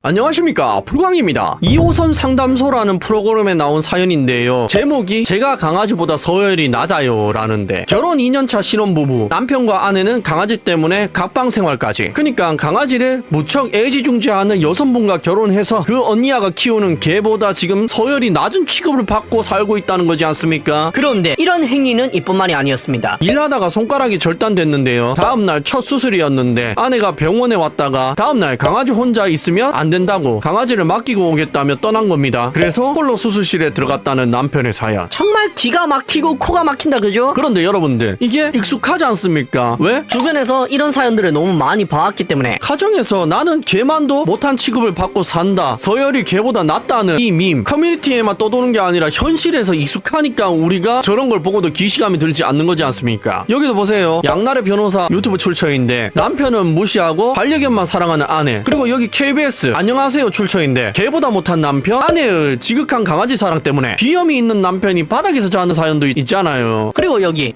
안녕하십니까, 불광입니다. 2호선 상담소라는 프로그램에 나온 사연인데요. 제목이 제가 강아지보다 서열이 낮아요 라는데, 결혼 2년차 신혼부부, 남편과 아내는 강아지 때문에 각방생활까지, 그니까 강아지를 무척 애지중지하는 여성분과 결혼해서 그 언니아가 키우는 개보다 지금 서열이 낮은 취급을 받고 살고 있다는 거지 않습니까? 그런데 이런 행위는 이뿐만이 아니었습니다. 일하다가 손가락이 절단됐는데요. 다음날 첫 수술이었는데 아내가 병원에 왔다가 다음날 강아지 혼자 있으면 안 된다고 강아지를 맡기고 오겠다며 떠난 겁니다. 그래서 홀로 수술실에 들어갔다는 남편의 사연. 정말 기가 막히고 코가 막힌다, 그죠? 그런데 여러분들, 이게 익숙하지 않습니까? 왜? 주변에서 이런 사연들을 너무 많이 봐왔기 때문에. 가정에서 나는 개만도 못한 취급을 받고 산다, 서열이 개보다 낫다는 이 밈, 커뮤니티에만 떠도는 게 아니라 현실에서 익숙하니까 우리가 저런 걸 보고도 기시감이 들지 않는 거지 않습니까? 여기도 보세요. 양날의 변호사 유튜브 출처인데 남편은 무시하고 반려견만 사랑하는 아내, 그리고 여기 KBS 안녕하세요 출처인데 개보다 못한 남편, 아내의 지극한 강아지 사랑 때문에 비염이 있는 남편이 바닥에서 자는 사연도 있잖아요. 그리고 여기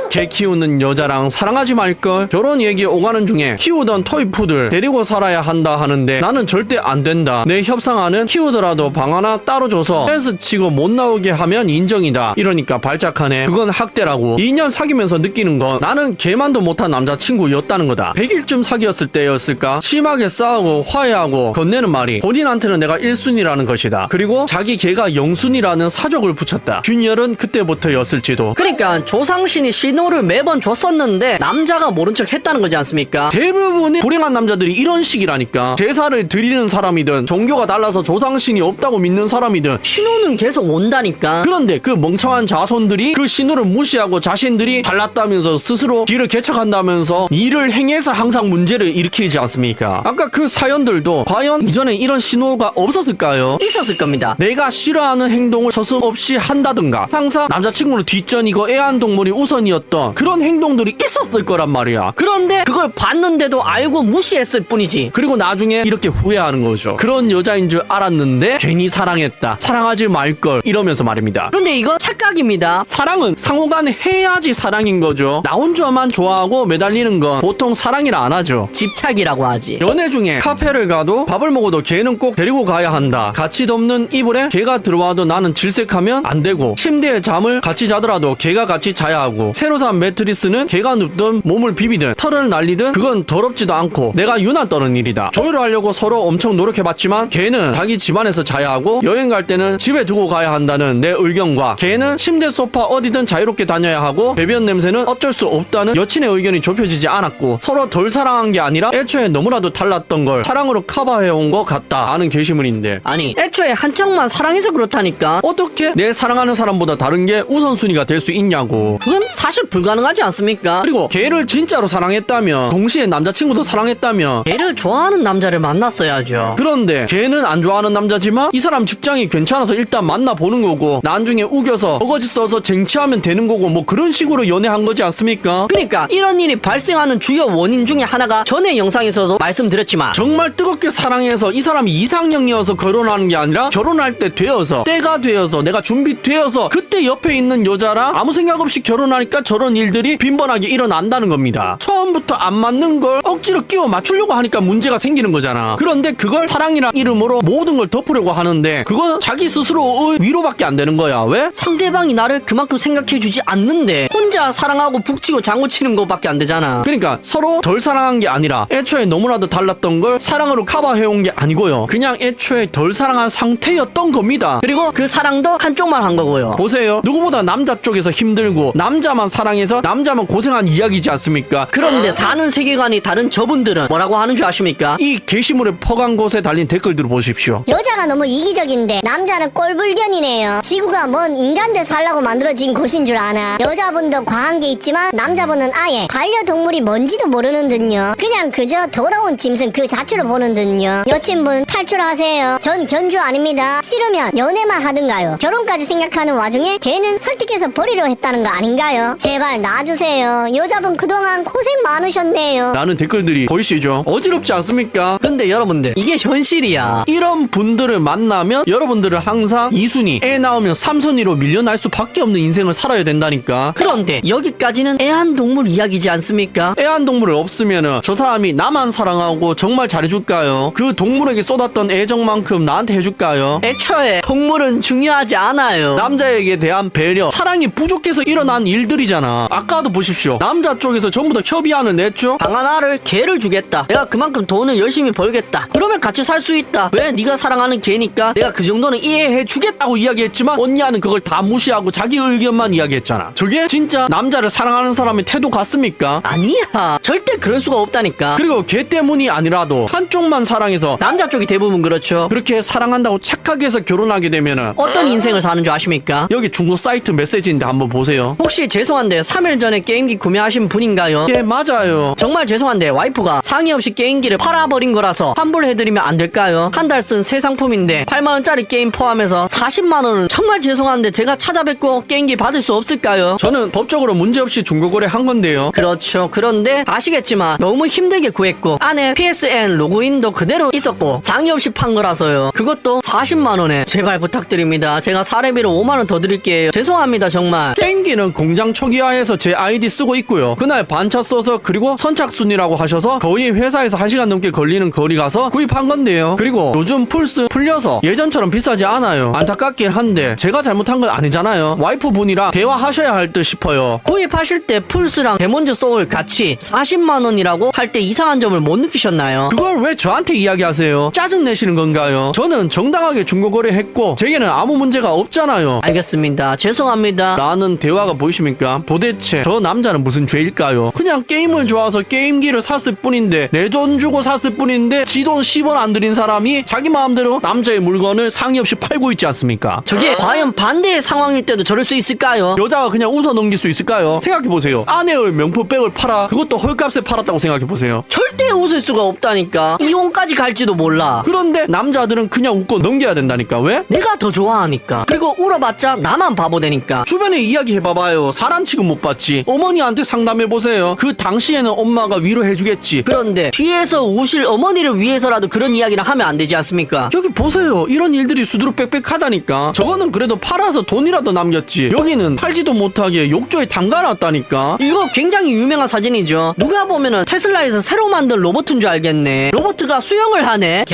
개 키우는 여자랑 사랑하지 말걸, 결혼 얘기 오가는 중에 키우던 토이푸들 데리고 살아야 한다 하는데 나는 절대 안 된다, 내 협상안은 키우더라도 방 하나 따로 줘서 댄스 치고 못 나오게 하면 인정이다, 이러니까 발작하네. 그건 학대라고. 2년 사귀면서 느끼는 건 나는 개만도 못한 남자친구였다는 거다. 100일쯤 사귀었을 때였을까, 심하게 싸우고 화해하고 건네는 말이 본인한테는 내가 1순위라는 것이다, 그리고 자기 개가 0순위라는 사족을 붙였다. 균열은 그때부터였을지도. 그러니까 조상신이 신호를 매번 줬었는데 남자가 모른 척 했다는 거지 않습니까? 대부분의 불행한 남자들이 이런 식이라니까. 제사를 드리는 사람이든 종교가 달라서 조상신이 없다고 믿는 사람이든 신호는 계속 온다니까. 그런데 그 멍청한 자손들이 그 신호를 무시하고 자신들이 달랐다면서 스스로 길을 개척한다면서 일을 행해서 항상 문제를 일으키지 않습니까? 아까 그 사연들도 과연 이전에 이런 신호가 없었을까요? 있었을 겁니다. 내가 싫어하는 행동을 서슴없이 한다든가 항상 남자친구를 뒷전이고 애완동물이 우선이었던 그런 행동들이 있었을 거란 말이야. 그런데 그걸 봤는데도 알고 무시했을 뿐이지. 그리고 나중에 이렇게 후회하는 거죠. 그런 여자인 줄 알았는데 괜히 사랑했다, 사랑하지 말걸, 이러면서 말입니다. 그런데 이거 착각입니다. 사랑은 상호간에 해야지 사랑인 거죠. 나 혼자만 좋아하고 매달리는 건 보통 사랑이라 안 하죠. 집착이라고 하지. 연애 중에 카페를 가도 밥을 먹어도 개는 꼭 데리고 가야 한다, 같이 덮는 이불에 개가 들어와도 나는 질색하면 안 되고, 침대에 잠을 같이 자더라도 개가 같이 자야 하고, 새로 산 매트리스는 개가 눕든 몸을 비비든 털을 날리든 그건 더럽지도 않고 내가 유난 떠는 일이다. 조율을 하려고 서로 엄청 노력해봤지만 개는 자기 집안에서 자야 하고 여행 갈 때는 집에 두고 가야 한다는 내 의견과, 개는 침대 소파 어디든 자유롭게 다녀야 하고 배변 냄새는 어쩔 수 없다는 여친의 의견이 좁혀지지 않았고, 서로 덜 사랑한 게 아니라 애초에 너무나도 달랐던 걸 사랑으로 커버해온 것 같다 하는 게시물인데, 아니 애초에 한쪽만 사랑해서 그렇다니까. 어떻게 내 사랑하는 사람보다 다른 게 우선순위가 될 수 있냐고. 그건 사실 불가능하지 않습니까? 그리고 개를 진짜로 사랑했다면, 동시에 남자친구도 사랑했다면, 걔를 좋아하는 남자를 만났어야죠. 그런데 걔는 안 좋아하는 남자지만 이 사람 직장이 괜찮아서 일단 만나보는 거고, 나중에 우겨서 어거지 써서 쟁취하면 되는 거고, 뭐 그런 식으로 연애한 거지 않습니까? 그러니까 이런 일이 발생하는 주요 원인 중에 하나가 전에 영상에서도 말씀드렸지만, 정말 뜨겁게 사랑해서 이 사람이 이상형이어서 결혼하는 게 아니라 결혼할 때 되어서, 때가 되어서, 내가 준비되어서 그때 옆에 있는 여자랑 아무 생각 없이 결혼하니까 저런 일들이 빈번하게 일어난다는 겁니다. 처음부터 안 맞는 걸 억지로 끼워 맞추려고 하니까 문제가 생기는 거잖아. 그런데 그걸 사랑이란 이름으로 모든 걸 덮으려고 하는데 그건 자기 스스로의 위로밖에 안 되는 거야. 왜? 상대방이 나를 그만큼 생각해주지 않는데 혼자 사랑하고 북치고 장구치는 것밖에 안 되잖아. 그러니까 서로 덜 사랑한 게 아니라 애초에 너무나도 달랐던 걸 사랑으로 커버해온 게 아니고요, 그냥 애초에 덜 사랑한 상태였던 겁니다. 그리고 그 사랑도 한쪽만 한 거고요. 보세요. 누구보다 남자 쪽에서 힘들고 남자만 사랑해서 남자만 고생한 이야기지 않습니까? 그런데 사는 세계관이 다른 저분들은 뭐라고 하는 줄 아십니까? 이 게시물의 퍼간 곳에 달린 댓글들을 보십시오. 여자가 너무 이기적인데 남자는 꼴불견이네요. 지구가 뭔 인간들 살라고 만들어진 곳인 줄 아나. 여자분도 과한 게 있지만 남자분은 아예 반려동물이 뭔지도 모르는 듯요. 그냥 그저 더러운 짐승 그 자체로 보는 듯요. 여친분 탈출하세요. 전 견주 아닙니다. 싫으면 연애만 하든가요. 결혼까지 생각하는 와중에 걔는 설득해서 버리려 했다는 거 아닌가요? 제 제발 놔주세요. 여자분 그동안 고생 많으셨네요. 라는 댓글들이 보이시죠? 어지럽지 않습니까? 근데 여러분들 이게 현실이야. 이런 분들을 만나면 여러분들은 항상 2순위, 애 낳으면 3순위로 밀려날 수밖에 없는 인생을 살아야 된다니까. 그런데 여기까지는 애완동물 이야기지 않습니까? 애완동물이 없으면은 저 사람이 나만 사랑하고 정말 잘해줄까요? 그 동물에게 쏟았던 애정만큼 나한테 해줄까요? 애초에 동물은 중요하지 않아요. 남자에게 대한 배려, 사랑이 부족해서 일어난 일들이잖아. 아까도 보십시오. 남자 쪽에서 전부 다 협의안을 냈죠? 방 하나를 개를 주겠다. 내가 그만큼 돈을 열심히 벌겠다. 그러면 같이 살 수 있다. 왜? 네가 사랑하는 개니까 내가 그 정도는 이해해 주겠다고. 이야기했지만 언니는 그걸 다 무시하고 자기 의견만 이야기했잖아. 저게 진짜 남자를 사랑하는 사람의 태도 같습니까? 아니야. 절대 그럴 수가 없다니까. 그리고 걔 때문이 아니라도 한쪽만 사랑해서 남자 쪽이 대부분 그렇죠. 그렇게 사랑한다고 착하게 해서 결혼하게 되면은 어떤 인생을 사는 줄 아십니까? 여기 중고 사이트 메시지인데 한번 보세요. 혹시 죄송한데 3일 전에 게임기 구매하신 분인가요? 예, 맞아요. 정말 죄송한데 와이프가 상의 없이 게임기를 팔아버린 거라서 환불해드리면 안 될까요? 한 달 쓴 새 상품인데 8만원짜리 게임 포함해서 40만원은 정말 죄송한데 제가 찾아뵙고 게임기 받을 수 없을까요? 저는 법적으로 문제없이 중고거래 한 건데요. 그렇죠. 그런데 아시겠지만 너무 힘들게 구했고 안에 PSN 로그인도 그대로 있었고 상의 없이 판 거라서요. 그것도 40만원에 제발 부탁드립니다. 제가 사례비로 5만원 더 드릴게요. 죄송합니다 정말. 게임기는 공장 초기화해서 제 아이디 쓰고 있고요. 그날 반차 써서 그리고 선착순이라고 하셔서 거의 회사에서 1시간 넘게 걸리는 거리 가서 구입한 건데요. 그리고 요즘 플스 풀려서 예전처럼 비싸지 않아요. 안타깝긴 한데 제가 잘못한 건 아니잖아요. 와이프분이랑 대화하셔야 할 듯 싶어요. 구입하실 때 플스랑 데몬즈 소울 같이 40만원이라고 할 때 이상한 점을 못 느끼셨나요? 그걸 왜 저한테 이야기하세요? 짜증내시는 건가요? 저는 정당하게 중고거래 했고 제게는 아무 문제가 없잖아요. 알겠습니다. 죄송합니다. 라는 대화가 보이십니까? 도대체 저 남자는 무슨 죄일까요? 그냥 게임을 좋아서 게임기를 샀을 뿐인데 내 돈 주고 샀을 뿐인데 지 돈 10원 안 들인 사람이 자기 마음대로 남자의 물건을 상의 없이 팔고 있지 않습니까? 저게 과연 반대의 상황일 때도 저럴 수 있을까요? 여자가 그냥 웃어 넘길 수 있을까요? 생각해보세요. 아내의 명품백을 팔아 그것도 헐값에 팔았다고 생각해보세요. 절대 웃을 수가 없다니까. 이혼까지 갈지도 몰라. 그런데 남자들은 그냥 웃고 넘겨야 된다니까. 왜? 내가 더 좋아하니까. 그리고 울어봤자 나만 바보 되니까. 주변에 이야기해봐봐요. 사람 취급 못 받지. 어머니한테 상담해보세요. 그 당시에는 엄마가 위로해주겠지. 그런데 뒤에서 우실 어머니를 위해서라도 그런 이야기를 하면 안 되지 않습니까? 여기 보세요. 이런 일들이 수두룩빽빽하다니까. 저거는 그래도 팔아서 돈이라도 남겼지. 여기는 팔지도 못하게 욕조에 담가놨다니까. 이거 굉장히 유명한 사진이죠. 누가 보면은 테슬라에서 새로 만든 로봇인 줄 알겠네. 로봇가 수영을 하네.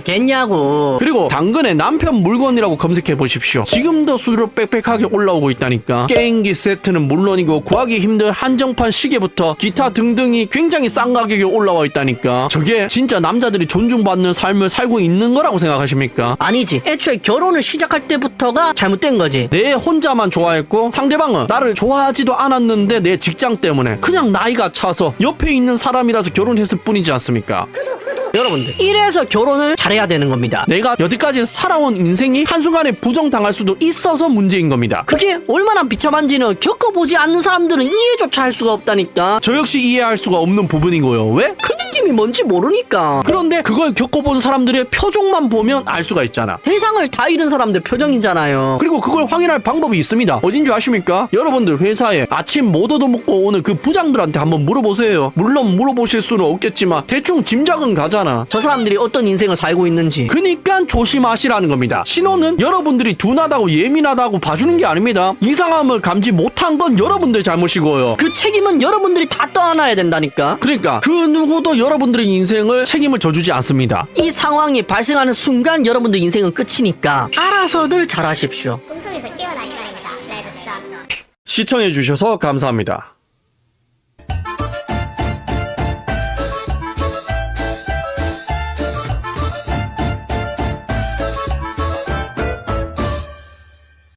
겠냐고. 그리고 당근에 남편 물건이라고 검색해보십시오. 지금도 수두룩빽빽하게 올라오고 있다니까. 게임기 세트는 물론이고 구하기 힘든 한정판 시계부터 기타 등등이 굉장히 싼 가격에 올라와 있다니까. 저게 진짜 남자들이 존중받는 삶을 살고 있는 거라고 생각하십니까? 아니지. 애초에 결혼을 시작할 때부터가 잘못된 거지. 내 혼자만 좋아했고 상대방은 나를 좋아하지도 않았는데 내 직장 때문에 그냥 나이가 차서 옆에 있는 사람이라서 결혼했을 뿐이지 않습니까? 여러분들 이래서 결혼을 잘해야 되는 겁니다. 내가 여태까지 살아온 인생이 한순간에 부정당할 수도 있어서 문제인 겁니다. 그게 얼마나 비참한지는 겪어보지 않는 사람들은 이해조차 할 수가 없다니까. 저 역시 이해할 수가 없는 부분이고요. 왜? 그 느낌이 뭔지 모르니까. 그런데 그걸 겪어본 사람들의 표정만 보면 알 수가 있잖아. 세상을 다 잃은 사람들 표정이잖아요. 그리고 그걸 확인할 방법이 있습니다. 어딘 줄 아십니까? 여러분들 회사에 아침 못 얻어먹고 오는 그 부장들한테 한번 물어보세요. 물론 물어보실 수는 없겠지만 대충 짐작은 가잖아. 저 사람들이 어떤 인생을 살고 있는지. 그니까 조심하시라는 겁니다. 신호는 여러분들이 둔하다고 예민하다고 봐주는 게 아닙니다. 이상함을 감지 못한 건 여러분들 잘못이고요. 그 책임은 여러분들이 다 떠안아야 된다니까. 그러니까 그 누구도 여러분들의 인생을 책임을 져주지 않습니다. 이 상황이 발생하는 순간 여러분들 인생은 끝이니까 알아서들 잘하십시오. 꿈속에서 깨어난 시간입니다. 레드 선. 시청해주셔서 감사합니다.